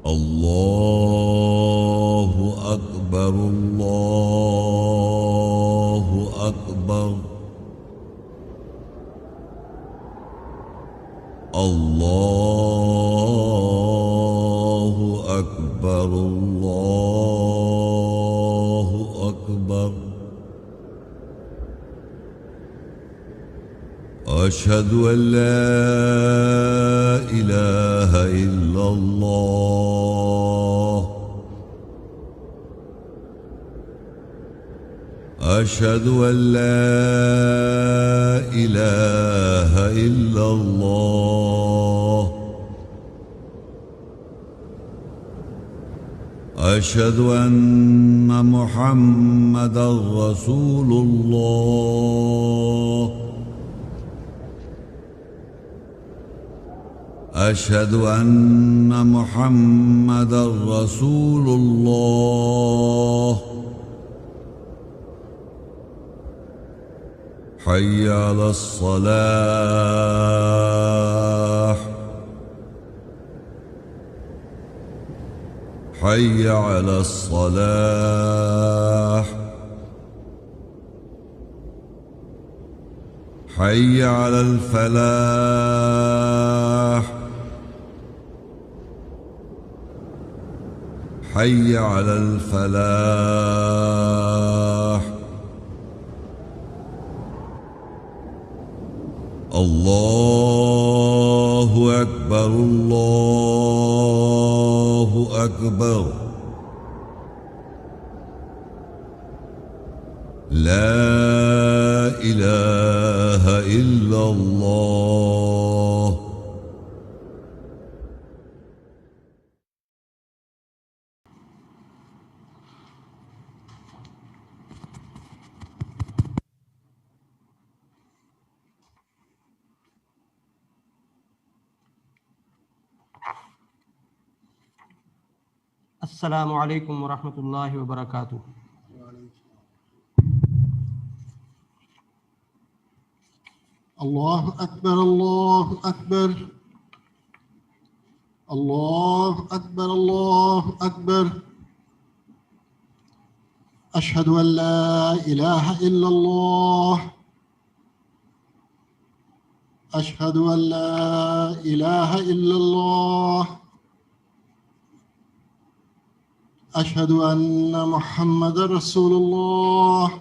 الله أكبر الله أكبر الله أكبر الله أكبر أشهد أن لا إله إلا الله أشهد أن لا إله إلا الله أشهد أن محمدا رسول الله أشهد أن محمدا رسول الله حي على الصلاة حي على الصلاة حي على الفلاح حي على الفلاح الله أكبر الله أكبر لا إله إلا الله. السلام علیکم ورحمۃ اللہ وبرکاتہ. اللہ اکبر اللہ اکبر اللہ اکبر اللہ اکبر اشہد ان لا الہ الا اللہ اشہد ان لا الہ الا اللہ اشہد ان محمد رسول اللہ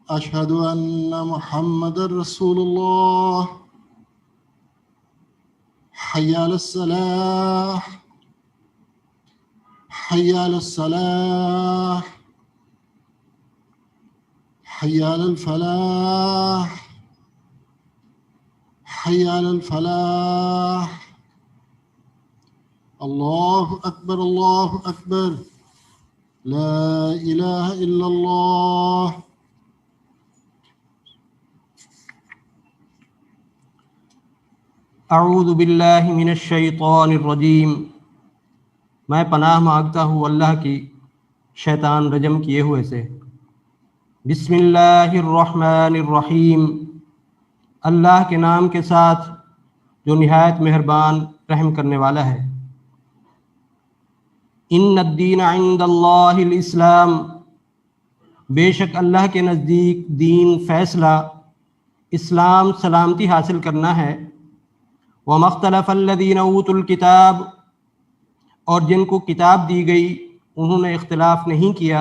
اشہد ان محمد رسول اللہ حی علی الصلاۃ حی علی الصلاۃ حی علی الفلاح حی علی الفلاح. اللہ اکبر لا الہ الا اللہ. اعوذ باللہ من الشیطان الرجیم. میں پناہ مانگتا ہوں اللہ کی شیطان رجم کیے ہوئے سے. بسم اللہ الرحمن الرحیم. اللہ کے نام کے ساتھ جو نہایت مہربان رحم کرنے والا ہے. ان الدین عند اللہ الاسلام. بے شک اللہ کے نزدیک دین فیصلہ اسلام سلامتی حاصل کرنا ہے. وما اختلف الذین اوتوا الکتاب. اور جن کو کتاب دی گئی انہوں نے اختلاف نہیں کیا.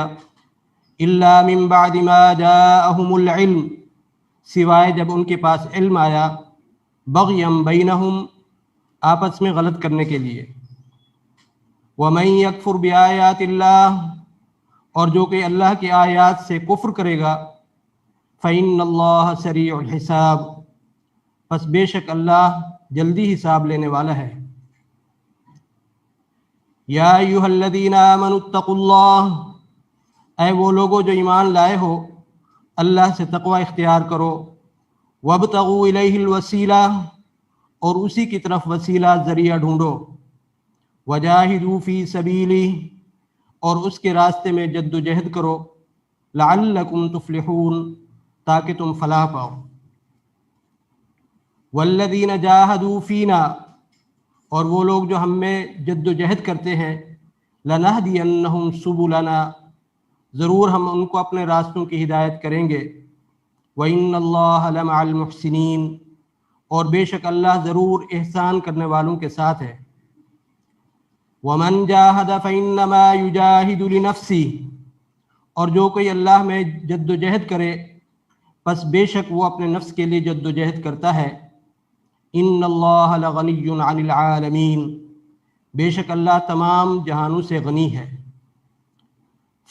الا من بعد ما جاءہم العلم. سوائے جب ان کے پاس علم آیا. بغیا بینہم. آپس میں غلط کرنے کے لیے. ومن یکفر بآیات اللہ. اور جو کہ اللہ کی آیات سے کفر کرے گا. فإن اللہ سریع الحساب. پس بے شک اللہ جلدی حساب لینے والا ہے. یا ایھا الذین آمنوا اتقوا اللہ. اے وہ لوگو جو ایمان لائے ہو اللہ سے تقوی اختیار کرو. وابتغوا الیہ الوسیلہ. اور اسی کی طرف وسیلہ ذریعہ ڈھونڈو. وجاہدوا فی سبیلہ. اور اس کے راستے میں جد و جہد کرو. لعلکم تفلحون. تاکہ تم فلاح پاؤ. والذین جاہدوا فینا. اور وہ لوگ جو ہم میں جد و جہد کرتے ہیں لنہدینہم سبلنا، ضرور ہم ان کو اپنے راستوں کی ہدایت کریں گے، وَإِنَّ اللَّهَ لَمَعَ الْمُحْسِنِينَ، اور بے شک اللہ ضرور احسان کرنے والوں کے ساتھ ہے۔ وَمَنْ جَاهَدَ فَإِنَّمَا يُجَاهِدُ لِنَفْسِهِ، اور جو کوئی اللہ میں جد و جہد کرے پس بے شک وہ اپنے نفس کے لیے جد و جہد کرتا ہے۔ إِنَّ اللَّهَ لَغَنِيٌّ عَنِ الْعَالَمِينَ، بے شک اللہ تمام جہانوں سے غنی ہے۔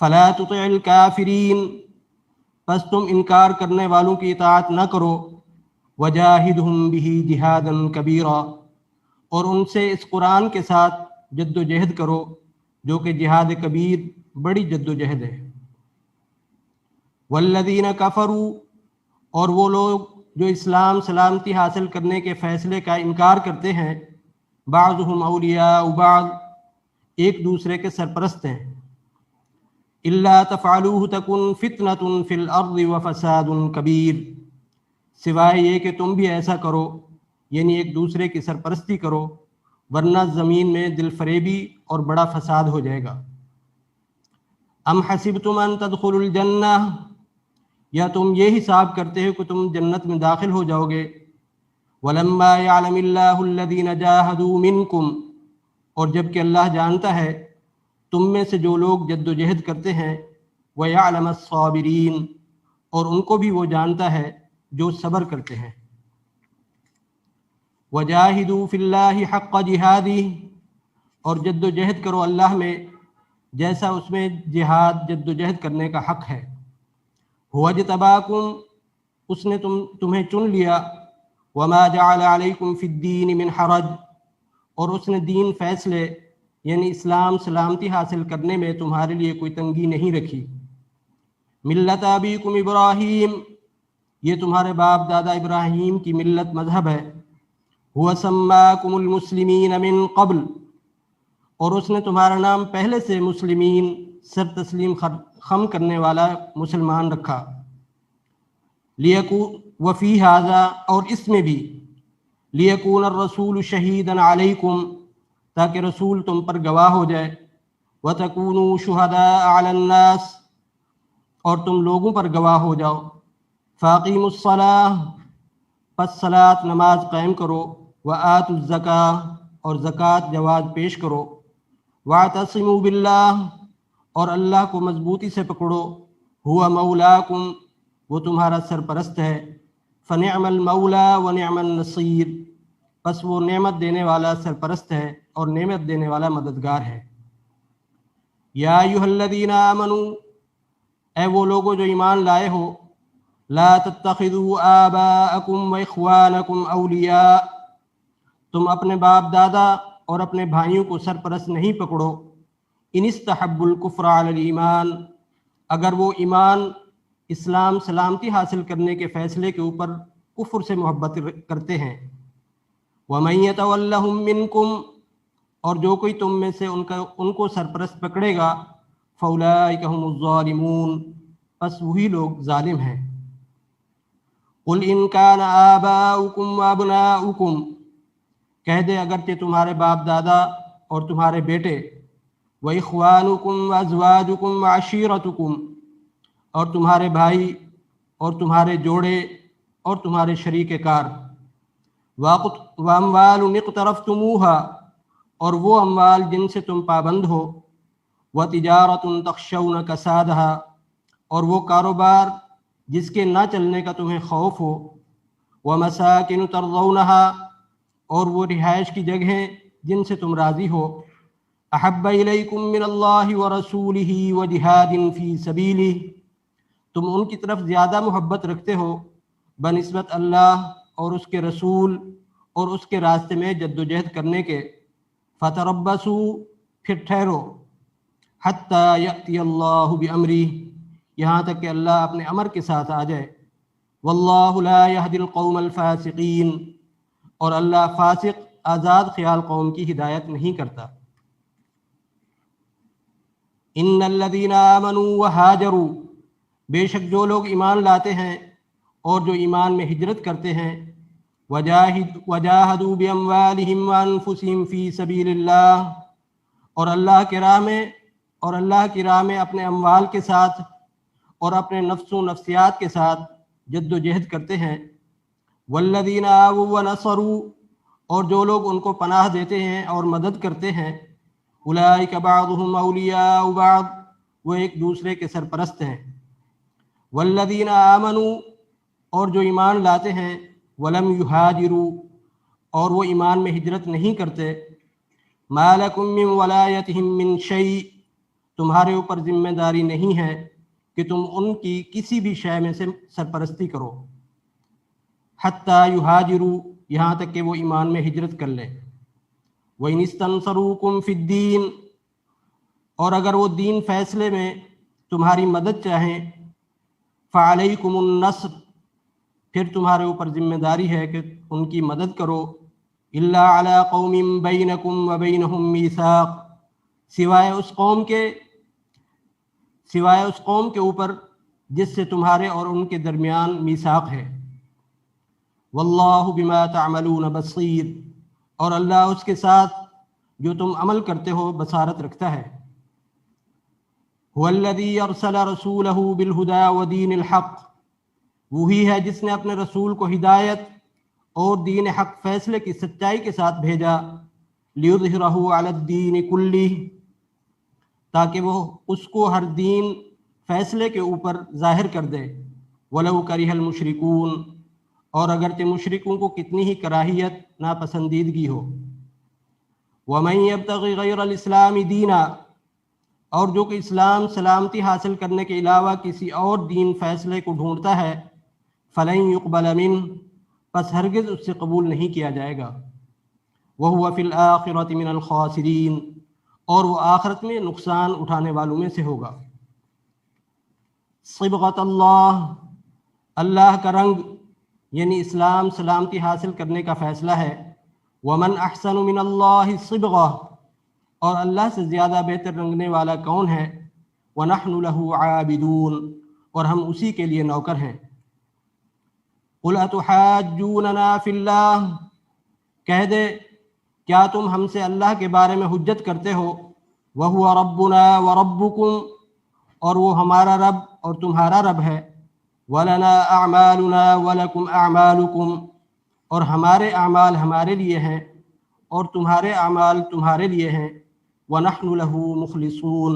فَلَا تُطِعِ الْكَافِرِينَ، پس تم انکار کرنے والوں کی اطاعت نہ کرو، وَجَاهِدْهُمْ بِهِ جِهَادًا كَبِيرًا، اور ان سے اس قرآن کے ساتھ جد و جہد کرو جو کہ جہاد کبیر بڑی جد و جہد ہے۔ وَالَّذِينَ كَفَرُوا، اور وہ لوگ جو اسلام سلامتی حاصل کرنے کے فیصلے کا انکار کرتے ہیں، بعضهم اولیاء بعض، ایک دوسرے کے سرپرست ہیں۔ الا تفعلوه تکن فتنۃ فی الارض وفساد کبیر، سوائے یہ کہ تم بھی ایسا کرو، یعنی ایک دوسرے کی سرپرستی کرو، ورنہ زمین میں دل فریبی اور بڑا فساد ہو جائے گا۔ ام حسبتم ان تدخلوا الجنہ، یا تم یہ حساب کرتے ہو کہ تم جنت میں داخل ہو جاؤ گے، ولما يعلم اللہ الذین جاہدوا منکم، اور جب کہ اللہ جانتا ہے تم میں سے جو لوگ جد و جہد کرتے ہیں، وَيَعْلَمَ الصَّابِرِينَ، اور ان کو بھی وہ جانتا ہے جو صبر کرتے ہیں۔ وَجَاهِدُوا فِي اللَّهِ حَقَّ جِهَادِهِ، اور جد و جہد کرو اللہ میں جیسا اس میں جہاد جد و جہد کرنے کا حق ہے۔ هُوَ اجْتَبَاكُمْ، اس نے تمہیں چن لیا، وَمَا جَعَلَ عَلَيْكُمْ فِي الدِّينِ مِنْ حَرَجٍ، اور اس نے دین فیصلے یعنی اسلام سلامتی حاصل کرنے میں تمہارے لیے کوئی تنگی نہیں رکھی۔ ملت ابیکم ابراہیم، یہ تمہارے باپ دادا ابراہیم کی ملت مذہب ہے۔ هو سماکم المسلمین من قبل، اور اس نے تمہارا نام پہلے سے مسلمین سر تسلیم خم کرنے والا مسلمان رکھا۔ وفی ھذا، اور اس میں بھی، لیکون الرسول شہیدا علیکم، تاکہ رسول تم پر گواہ ہو جائے، وتکونوا شہداء علی الناس، اور تم لوگوں پر گواہ ہو جاؤ۔ فاقیموا الصلاۃ، پس صلاۃ نماز قائم کرو، وآتوا الزکاۃ، اور زکوٰۃ جواز پیش کرو، واعتصموا باللہ، اور اللہ کو مضبوطی سے پکڑو، ہوا مولاکم، وہ تمہارا سرپرست ہے، فنعم المولا ونعم النصیر، پس وہ نعمت دینے والا سرپرست ہے اور نعمت دینے والا مددگار ہے۔ یا ایھا الذین آمنوا، اے وہ لوگو جو ایمان لائے ہو، لا تتخذوا آباءکم واخوانکم اولیاء، تم اپنے باپ دادا اور اپنے بھائیوں کو سرپرست نہیں پکڑو، ان استحبوا الکفر علی الایمان، اگر وہ ایمان اسلام سلامتی حاصل کرنے کے فیصلے کے اوپر کفر سے محبت کرتے ہیں۔ وَمَن يَتَوَلَّهُم مِّنكُمْ، اور جو کوئی تم میں سے ان کو سرپرست پکڑے گا، فَأُولَٰئِكَ هُمُ الظَّالِمُونَ، پس وہی لوگ ظالم ہیں۔ قُلْ إِن كَانَ آبَاؤُكُمْ وَأَبْنَاؤُكُمْ، کہہ دے اگرچہ تمہارے باپ دادا اور تمہارے بیٹے، وَإِخْوَانُكُمْ وَأَزْوَاجُكُمْ وَعَشِيرَتُكُمْ، اور تمہارے بھائی اور تمہارے جوڑے اور تمہارے شریک کار، وَأَمْوَالٌ اقْتَرَفْتُمُوهَا، اور وہ اموال جن سے تم پابند ہو، وَتِجَارَةٌ تَخْشَوْنَ كَسَادَهَا، اور وہ کاروبار جس کے نہ چلنے کا تمہیں خوف ہو، وَمَسَاكِنُ تَرْضَوْنَهَا، اور وہ رہائش کی جگہیں جن سے تم راضی ہو، أَحَبَّ إِلَيْكُم مِّنَ اللَّهِ وَرَسُولِهِ وَجِهَادٍ فِي سَبِيلِهِ، تم ان کی طرف زیادہ محبت رکھتے ہو بنسبت اللہ اور اس کے رسول اور اس کے راستے میں جد و جہد کرنے کے۔ فَتَرَبَّصُوا، پھر ٹھہرو، حَتَّى يَأْتِيَ اللَّهُ بِأَمْرِهِ، یہاں تک کہ اللہ اپنے امر کے ساتھ آ جائے۔ وَاللَّهُ لَا يَهْدِي الْقَوْمَ الْفَاسِقِينَ، اور اللہ فاسق آزاد خیال قوم کی ہدایت نہیں کرتا۔ ان الذین آمنوا وہاجروا، بے شک جو لوگ ایمان لاتے ہیں اور جو ایمان میں ہجرت کرتے ہیں، وجاہدوا باموالہم وانفسہم فی سبیل اللہ، اور اللہ کی راہ میں اپنے اموال کے ساتھ اور اپنے نفس و نفسیات کے ساتھ جد و جہد کرتے ہیں۔ والذین آووا ونصروا، اور جو لوگ ان کو پناہ دیتے ہیں اور مدد کرتے ہیں، اولئک بعضهم اولیاء بعض، وہ ایک دوسرے کے سرپرست ہیں۔ والذین آمنوا، اور جو ایمان لاتے ہیں، ولم یہاجروا، اور وہ ایمان میں ہجرت نہیں کرتے، ما لکم من ولایتہم من شیء، تمہارے اوپر ذمہ داری نہیں ہے کہ تم ان کی کسی بھی شے میں سے سرپرستی کرو، حتیٰ یہاجروا، یہاں تک کہ وہ ایمان میں ہجرت کر لیں۔ وَإِنِ اسْتَنصَرُوكُمْ فِي الدِّينِ، اور اگر وہ دین فیصلے میں تمہاری مدد چاہیں، فَعَلَيْكُمُ النَّصْرُ، پھر تمہارے اوپر ذمہ داری ہے کہ ان کی مدد کرو، إِلَّا عَلَىٰ قَوْمٍ بَيْنَكُمْ وَبَيْنَهُمْ مِيثَاقٌ، سوائے اس قوم کے اوپر جس سے تمہارے اور ان کے درمیان میثاق ہے۔ وَاللَّهُ بِمَا تَعْمَلُونَ بَصِيرٌ، اور اللہ اس کے ساتھ جو تم عمل کرتے ہو بصارت رکھتا ہے۔ هُوَ الَّذِي أَرْسَلَ رَسُولَهُ بِالْهُدَىٰ وَدِينِ الْحَقِّ، وہی ہے جس نے اپنے رسول کو ہدایت اور دین حق فیصلے کی سچائی کے ساتھ بھیجا، لِيُظْهِرَهُ عَلَى الدِّينِ كُلِّهِ، تاکہ وہ اس کو ہر دین فیصلے کے اوپر ظاہر کر دے، وَلَوْ كَرِهَ الْمُشْرِكُونَ، اور اگرچہ مشرکوں کو کتنی ہی کراہیت ناپسندیدگی ہو۔ وَمَن يَبْتَغِ غَيْرَ الْإِسْلَامِ دِينًا، اور جو کہ اسلام سلامتی حاصل کرنے کے علاوہ کسی اور دین فیصلے کو ڈھونڈتا ہے، فَلَن يُقْبَلَ مِنْهُ، پس ہرگز اس سے قبول نہیں کیا جائے گا۔ وَهُوَ فِي الْآخِرَةِ مِنَ الْخَاسِرِينَ، اور وہ آخرت میں نقصان اٹھانے والوں میں سے ہوگا۔ صبغۃ اللہ، اللہ کا رنگ، یعنی اسلام سلامتی حاصل کرنے کا فیصلہ ہے۔ ومن احسن من اللہ صبغہ، اور اللہ سے زیادہ بہتر رنگنے والا کون ہے؟ ونحن له عابدون، اور ہم اسی کے لیے نوکر ہیں۔ قل اتحاجوننا فی اللہ، کہہ دے کیا تم ہم سے اللہ کے بارے میں حجت کرتے ہو؟ وہو ربنا وربکم، اور وہ ہمارا رب اور تمہارا رب ہے۔ وَلَنَا أَعْمَالُنَا وَلَكُمْ أَعْمَالُكُمْ، اور ہمارے اعمال ہمارے لیے ہیں اور تمہارے اعمال تمہارے لیے ہیں۔ وَنَحْنُ لَهُ مُخْلِصُونَ،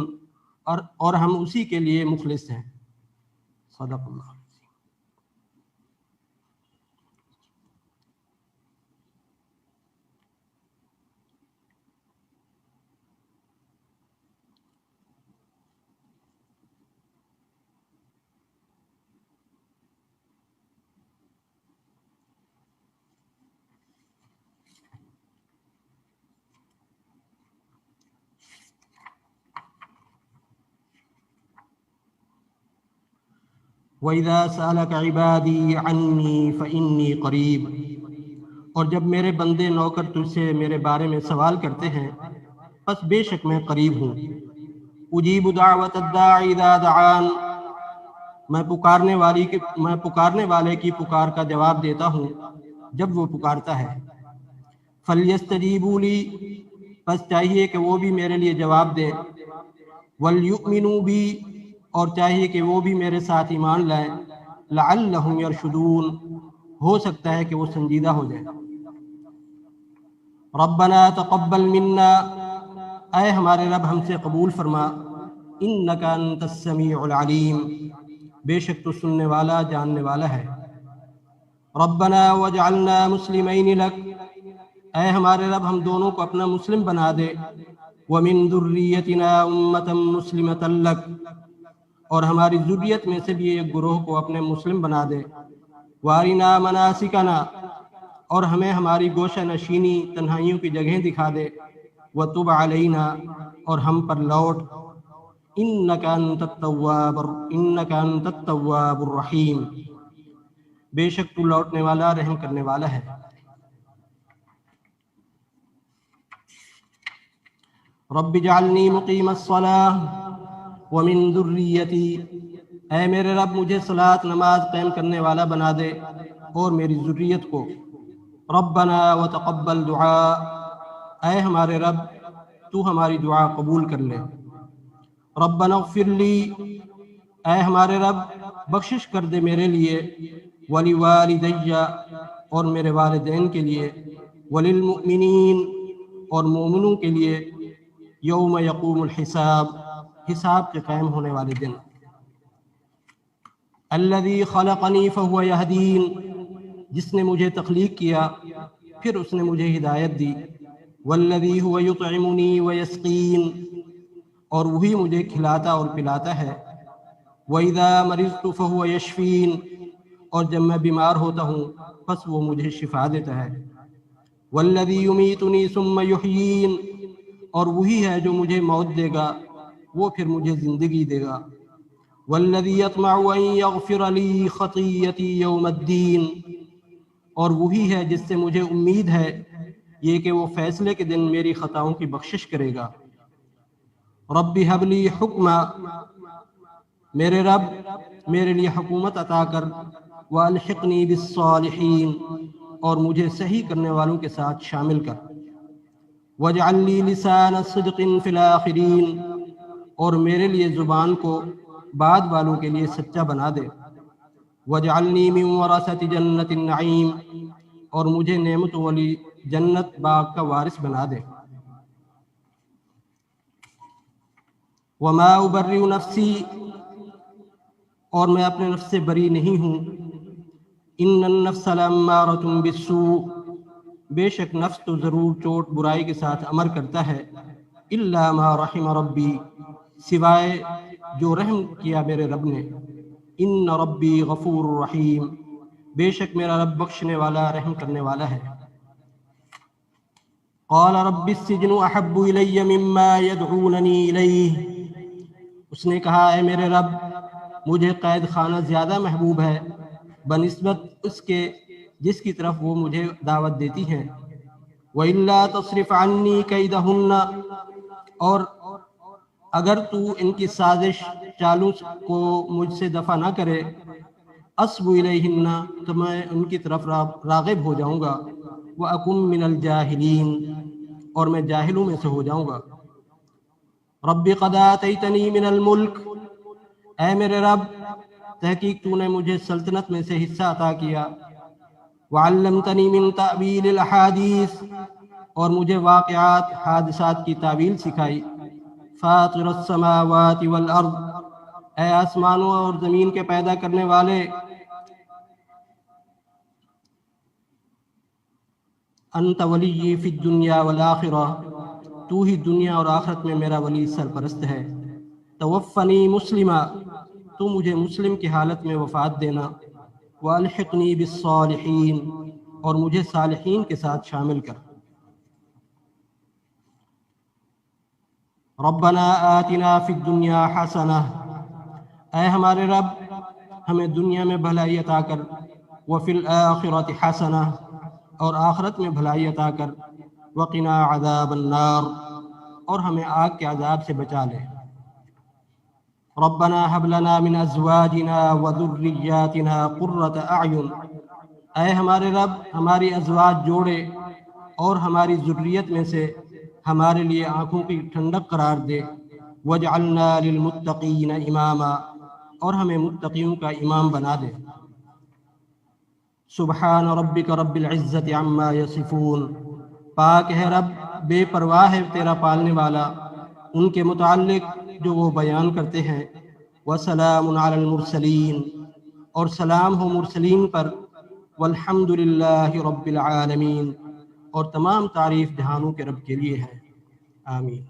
اور ہم اسی کے لیے مخلص ہیں۔ صدق اللہ۔ وَإِذَا سَأَلَكَ عِبَادِي عَنِّي فَإِنِّي قَرِيبٌ، اور جب میرے بندے نوکر تجھ سے میرے بارے میں سوال کرتے ہیں، پس بے شک میں قریب ہوں۔ اجیب دعوت الداعی اذا دعان، میں پکارنے والے کی پکار کا جواب دیتا ہوں جب وہ پکارتا ہے۔ فَلْيَسْتَجِيبُوا لِي، پس چاہیے کہ وہ بھی میرے لیے جواب دیں۔ وَلْيُؤْمِنُوا بِي، اور چاہیے کہ وہ بھی میرے ساتھ ایمان لائیں۔ لَعَلَّهُمْ يَرْشُدُونَ، ہو سکتا ہے کہ وہ سنجیدہ ہو جائیں۔ رَبَّنَا تَقَبَّلْ مِنَّا، اے ہمارے رب ہم سے قبول فرما۔ إِنَّكَ أَنْتَ السَّمِيعُ الْعَلِيمُ، بے شک تو سننے والا جاننے والا ہے۔ رَبَّنَا وَاجْعَلْنَا مُسْلِمَيْنِ لَكَ، اے ہمارے رب ہم دونوں کو اپنا مسلم بنا دے۔ وَمِن ذُرِّيَّتِنَا أُمَّةً مُسْلِمَةً لَكَ، اور ہماری ذریت میں سے بھی ایک گروہ کو اپنے مسلم بنا دے۔ وَأَرِنَا مَنَاسِكَنَا، اور ہمیں ہماری گوشہ نشینی تنہائیوں کی جگہیں دکھا دے۔ وَتُبْ عَلَيْنَا، اور ہم پر لوٹ۔ إِنَّكَ أَنْتَ التَّوَّابُ الرَّحِيمُ، بے شک تو لوٹنے والا رحم کرنے والا ہے۔ رَبِّ اجْعَلْنِي مُقِيمَ الصَّلَاةِ وَمِن ذُرِّيَّتِي، اے میرے رب مجھے صلاۃ نماز قائم کرنے والا بنا دے اور میری ذریت کو۔ ربنا وتقبل دعاء، اے ہمارے رب تو ہماری دعا قبول کر لے۔ ربنا اغفر لی، اے ہمارے رب بخشش کر دے میرے لیے، ولوالدی اور میرے والدین کے لیے، وللمؤمنین اور مومنوں کے لیے، یوم یقوم الحساب حساب کے قائم ہونے والے دن۔ الذی خلقنی فہو یہدین، جس نے مجھے تخلیق کیا پھر اس نے مجھے ہدایت دی۔ والذی هو یطعمنی ویسقین، اور وہی مجھے کھلاتا اور پلاتا ہے۔ وَإِذَا مَرِضْتُ فَهُوَ يَشْفِينِ، اور جب میں بیمار ہوتا ہوں پس وہ مجھے شفا دیتا ہے۔ وَالَّذِي يُمِيتُنِي ثُمَّ يُحْيِينِ، اور وہی ہے جو مجھے موت دے گا وہ پھر مجھے زندگی دے گا۔ وَالَّذِي يَطْمَعُ أَن يَغْفِرَ لِي خَطِيَّتِي يَوْمَ الدِّينِ، اور وہی ہے جس سے مجھے امید ہے یہ کہ وہ فیصلے کے دن میری خطاؤں کی بخشش کرے گا۔ رب ہب لی حکما، میرے رب میرے لیے حکومت عطا کر، والحقنی بالصالحین، اور مجھے صحیح کرنے والوں کے ساتھ شامل کر۔ واجعل لی لسان صدق فی الآخرین، اور میرے لیے زبان کو بعد والوں کے لیے سچا بنا دے۔ واجعلنی من ورثۃ جنت النعیم، اور مجھے نعمتوں والی جنت باغ کا وارث بنا دے۔ وما ابرئ نفسی، اور میں اپنے نفس سے بری نہیں ہوں۔ ان النفس لامارۃ بالسوء، بے شک نفس تو ضرور چوٹ برائی کے ساتھ امر کرتا ہے۔ الا ما رحم ربی، سوائے جو رحم کیا میرے رب نے۔ ان ربی غفور رحیم، بے شک میرا رب بخشنے والا رحم کرنے والا ہے۔ قال رب السجن احب الی مما یدعوننی الیہ، اس نے کہا اے میرے رب مجھے قید خانہ زیادہ محبوب ہے بنسبت اس کے جس کی طرف وہ مجھے دعوت دیتی ہیں۔ وَإِلَّا تَصْرِفْ عَنِّي كَيْدَهُنَّ، اور اگر تو ان کی سازش چالوں کو مجھ سے دفع نہ کرے، أَصْبُ إِلَيْهِنَّ، تو میں ان کی طرف راغب ہو جاؤں گا۔ وَأَكُن مِّنَ الْجَاهِلِينَ، اور میں جاہلوں میں سے ہو جاؤں گا۔ رب قد آتیتنی من الملک، اے میرے رب تحقیق تو نے مجھے سلطنت میں سے حصہ عطا کیا۔ وعلمتنی من تأویل الاحادیث، اور مجھے واقعات حادثات کی تعویل سکھائی۔ فاطر السماوات والارض، اے آسمانوں اور زمین کے پیدا کرنے والے۔ انت ولی فی الدنیا والآخرہ، تو ہی دنیا اور آخرت میں میرا ولی سرپرست ہے۔ توفنی مسلمہ، تو مجھے مسلم کی حالت میں وفات دینا۔ والحقنی بالصالحین، اور مجھے صالحین کے ساتھ شامل کر۔ ربنا آتنا فی الدنیا حسنہ، اے ہمارے رب ہمیں دنیا میں بھلائی عطا کر۔ وفی الآخرۃ حسنہ، اور آخرت میں بھلائی عطا کر۔ وقنا عذاب النار، اور ہمیں آگ کے عذاب سے بچا لے۔ ربنا هب لنا من ازواجنا وذرياتنا قرۃ اعین، اے ہمارے رب ہماری ازواج جوڑے اور ہماری ذریت میں سے ہمارے لیے آنکھوں کی ٹھنڈک قرار دے۔ واجعلنا للمتقین اماما، اور ہمیں متقیوں کا امام بنا دے۔ سبحان ربک رب العزت عما یصفون، پاک ہے رب بے پرواہ ہے تیرا پالنے والا ان کے متعلق جو وہ بیان کرتے ہیں۔ وسلام علی المرسلین، اور سلام ہو مرسلین پر۔ والحمد للہ رب العالمین، اور تمام تعریف جہانوں کے رب کے لیے ہے۔ آمین۔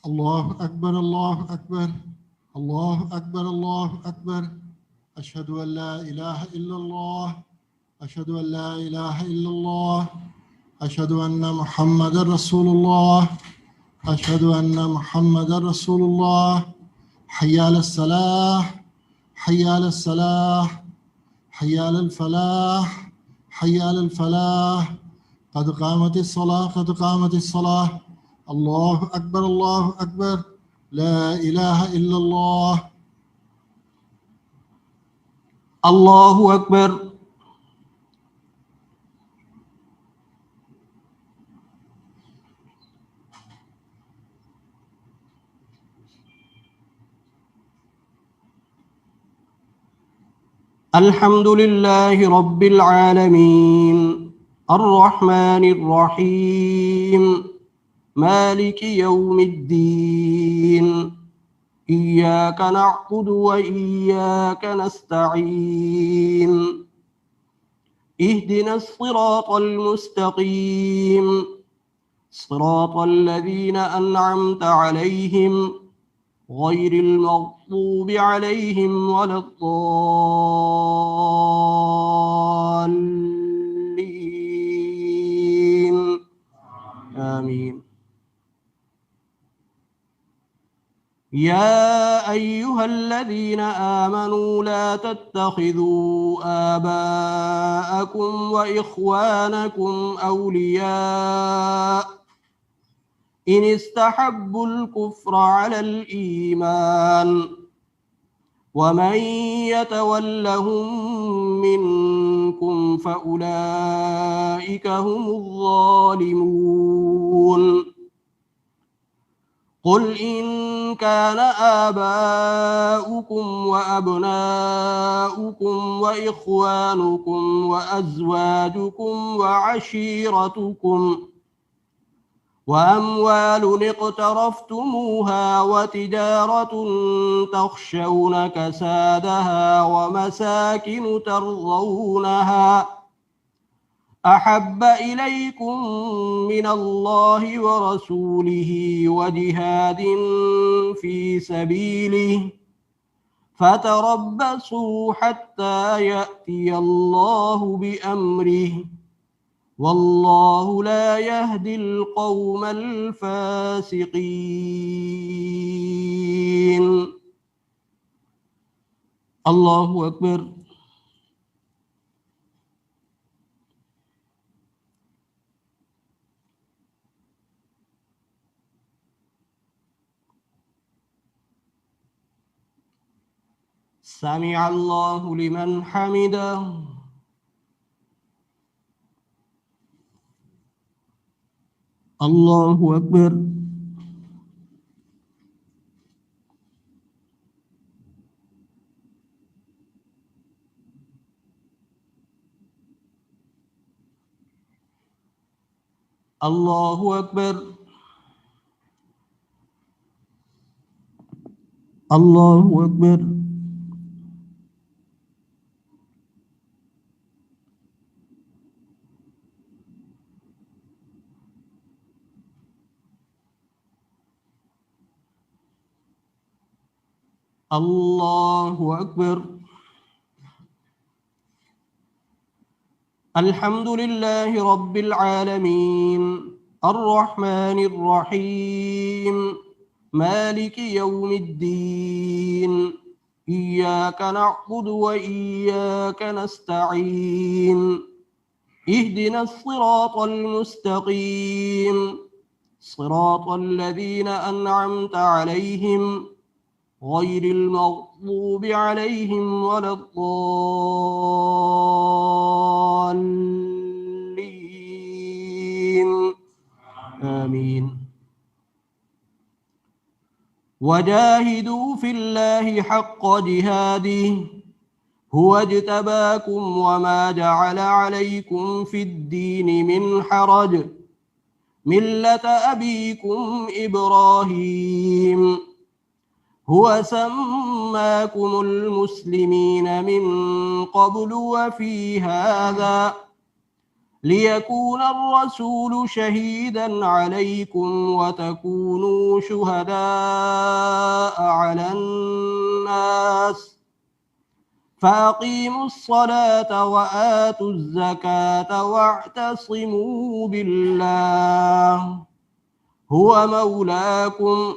اللہ اکبر، اللہ اکبر، اللہ اکبر، اللہ اکبر۔ اشہد ان لا الہ الا اللہ، اشہد ان لا الہ الا اللہ، اشہد ان محمد رسول اللہ، أشهد أن محمد رسول الله. حي على الصلاة، حي على الصلاة، حي على الفلاح، حي على الفلاح. قد قامت الصلاة، قد قامت الصلاة. الله أكبر، الله أكبر. لا إله إلا الله. الله أكبر. الحمد لله رب العالمين الرحمن الرحيم مالك يوم الدين إياك نعبد وإياك نستعين اهدنا الصراط المستقيم صراط الذين أنعمت عليهم غير المغضوب عليهم ولا الضالين آمين. يا أيها الذين آمنوا لا تتخذوا آباءكم وإخوانكم أولياء إن استحبوا الكفر على الإيمان ومن يتولهم منكم فأولئك هم الظالمون. قل إن كان آباؤكم وأبناؤكم وإخوانكم وأزواجكم وعشيرتكم وأموال اقترفتموها وتجارة تخشون كسادها ومساكن ترضونها أحب إليكم من الله ورسوله وجهاد في سبيله فتربصوا حتى يأتي الله بأمره والله لا يهدي القوم الفاسقين. الله أكبر. سمع الله لمن حمده. الله أكبر. الله أكبر. الله أكبر. الله أكبر. الحمد لله رب العالمين الرحمن الرحيم مالك يوم الدين إياك نعبد وإياك نستعين اهدنا الصراط المستقيم صراط الذين أنعمت عليهم غير المغضوب عليهم ولا الضالين آمين. وجاهدوا في الله حق جهاده هو اجتباكم وما جعل عليكم في الدين من حرج ملة أبيكم إبراهيم هو سماكم المسلمين من قبل وفي هذا ليكون الرسول شهيدا عليكم وتكونوا شهداء على الناس فأقيموا الصلاة وآتوا الزكاة واعتصموا بالله هو مولاكم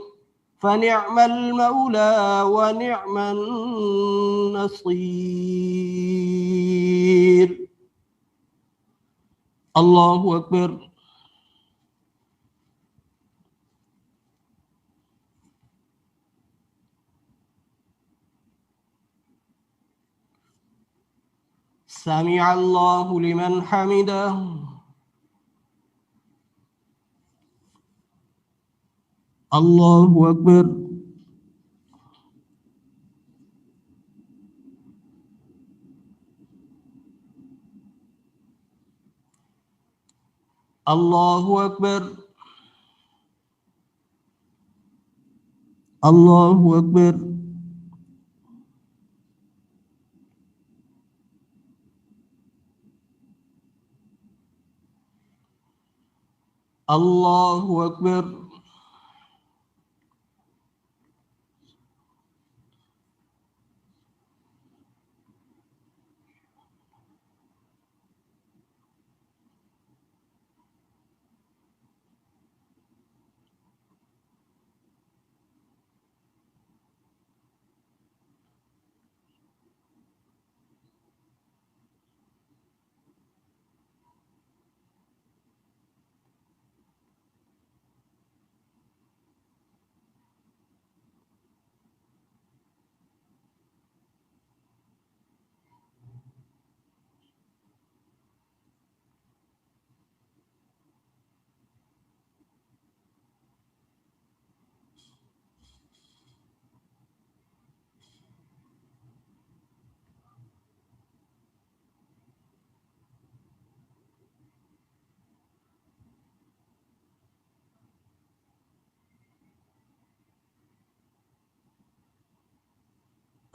فنعم المولى ونعم النصير. الله أكبر. سمع الله لمن حمده. الله أكبر. الله أكبر. الله أكبر. الله أكبر.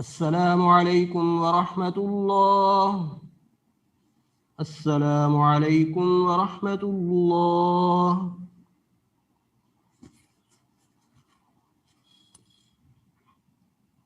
السلام عليكم ورحمة الله. السلام عليكم ورحمة الله.